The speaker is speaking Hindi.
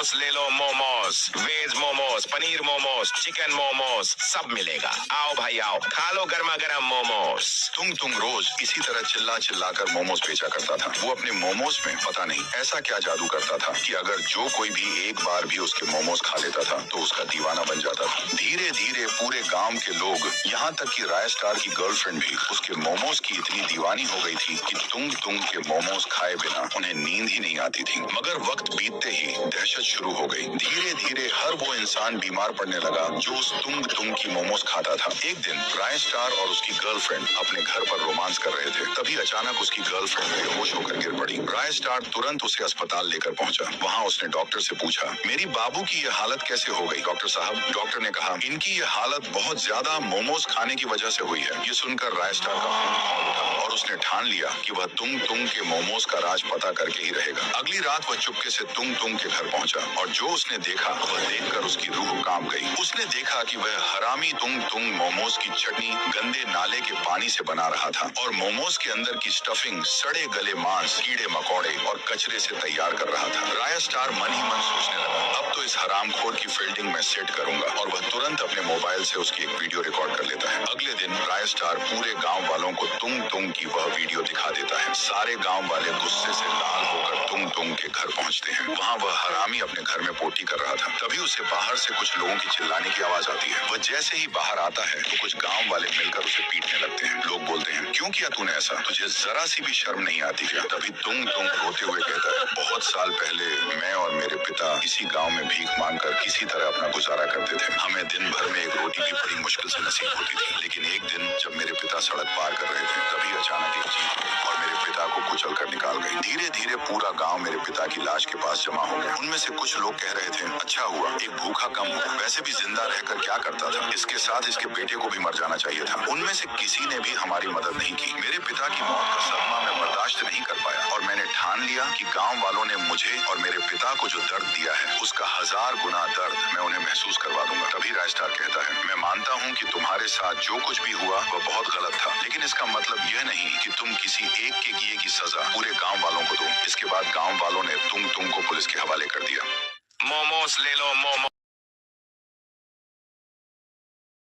मोमोज ले लो, मोमोज, वेज मोमोज, पनीर मोमोज, चिकन मोमोज, सब मिलेगा। आओ भाई आओ, खा लो गर्मा गर्म मोमोज। तुंग रोज इसी तरह चिल्ला चिल्ला कर मोमोज बेचा करता था। वो अपने मोमोज में पता नहीं ऐसा क्या जादू करता था कि अगर जो कोई भी एक बार भी उसके मोमोज खा लेता था तो उसका दीवाना बन जाता था। धीरे धीरे पूरे गांव के लोग, यहाँ तक कि राय स्टार की गर्लफ्रेंड भी उसके मोमोज की इतनी दीवानी हो गई थी कि तुंग के मोमोज खाए बिना उन्हें नींद ही नहीं आती थी। मगर वक्त बीतते ही दहशत शुरू हो गई। धीरे धीरे हर वो इंसान बीमार पड़ने लगा जो उस तुंग की मोमोज खाता था। एक दिन राय स्टार और उसकी गर्लफ्रेंड अपने घर पर रोमांस कर रहे थे, तभी अचानक उसकी गर्लफ्रेंड बेहोश होकर गिर पड़ी। राय स्टार तुरंत उसे अस्पताल लेकर पहुंचा। वहां उसने डॉक्टर से पूछा, मेरी बाबू की ये हालत कैसे हो गई डॉक्टर साहब? डॉक्टर ने कहा, इनकी ये हालत बहुत ज्यादा मोमोज खाने की वजह से हुई है। ये सुनकर राय स्टार का खून खौल उठा और उसने ठान लिया कि वह तुंग के मोमोज का राज पता करके ही रहेगा। अगली रात वह चुपके से तुंग के घर पहुंचा और जो उसने देखा वह देखकर उसकी रूह कांप गई। उसने देखा कि वह हरामी तुंग मोमोज की चटनी गंदे नाले के पानी से बना रहा था और मोमोज के अंदर की स्टफिंग सड़े गले मांस, कीड़े मकोड़े और कचरे से तैयार कर रहा था। राय स्टार मन ही मन सोचने लगा, अब तो इस हरामखोर की फील्डिंग में सेट करूंगा, और वह तुरंत अपने मोबाइल से उसकी एक वीडियो रिकॉर्ड कर लेता है। अगले दिन राय स्टार पूरे गाँव वालों को तुंग की वह वीडियो दिखा देता है। सारे गाँव वाले गुस्से से लाल होकर तुंग के घर पहुंचते हैं। वहाँ वह हरामी अपने घर में पोटी कर रहा था। तभी उसे बाहर से कुछ लोगों की चिल्लाने की आवाज आती है। वह जैसे ही बाहर आता है तो कुछ गांव वाले मिलकर उसे पीटने लगते हैं। लोग बोलते हैं, क्यों किया तूने ऐसा? तुझे जरा सी भी शर्म नहीं आती क्या? तभी तुंग रोते हुए कहता है, बहुत साल पहले मैं और मेरे पिता इसी गाँव में भीख मांगकर किसी तरह अपना गुजारा करते थे। हमें दिन भर में एक रोटी भी बड़ी मुश्किल से नसीब होती थी। लेकिन एक दिन जब मेरे पिता सड़क पार कर रहे थे तभी अचानक एक जीप और मेरे पिता को कुचल कर निकाल गई। धीरे धीरे पूरा गाँव मेरे पिता की लाश के पास जमा हो गया। उनमें से कुछ लोग कह रहे थे, अच्छा हुआ एक भूखा कम हुआ, वैसे भी जिंदा रहकर क्या करता था, इसके साथ इसके बेटे को भी मर जाना चाहिए था। उनमें से किसी ने भी हमारी मदद नहीं की। मेरे पिता की मौत का सदमा मैं बर्दाश्त नहीं कर पाया और मैंने ठान लिया कि गांव वालों ने मुझे और मेरे पिता को जो दर्द दिया है उसका 1000 गुना दर्द मैं उन्हें महसूस करवा दूंगा। तभी राय स्टार कहता है, मैं मानता हूँ कि तुम्हारे साथ जो कुछ भी हुआ वह बहुत गलत था, लेकिन इसका मतलब यह नहीं कि तुम किसी एक के किए की सजा पूरे गाँव वालों को दो। इसके बाद गाँव वालों ने तुंग को पुलिस के हवाले कर दिया। मोमोज ले लो, मोमोज।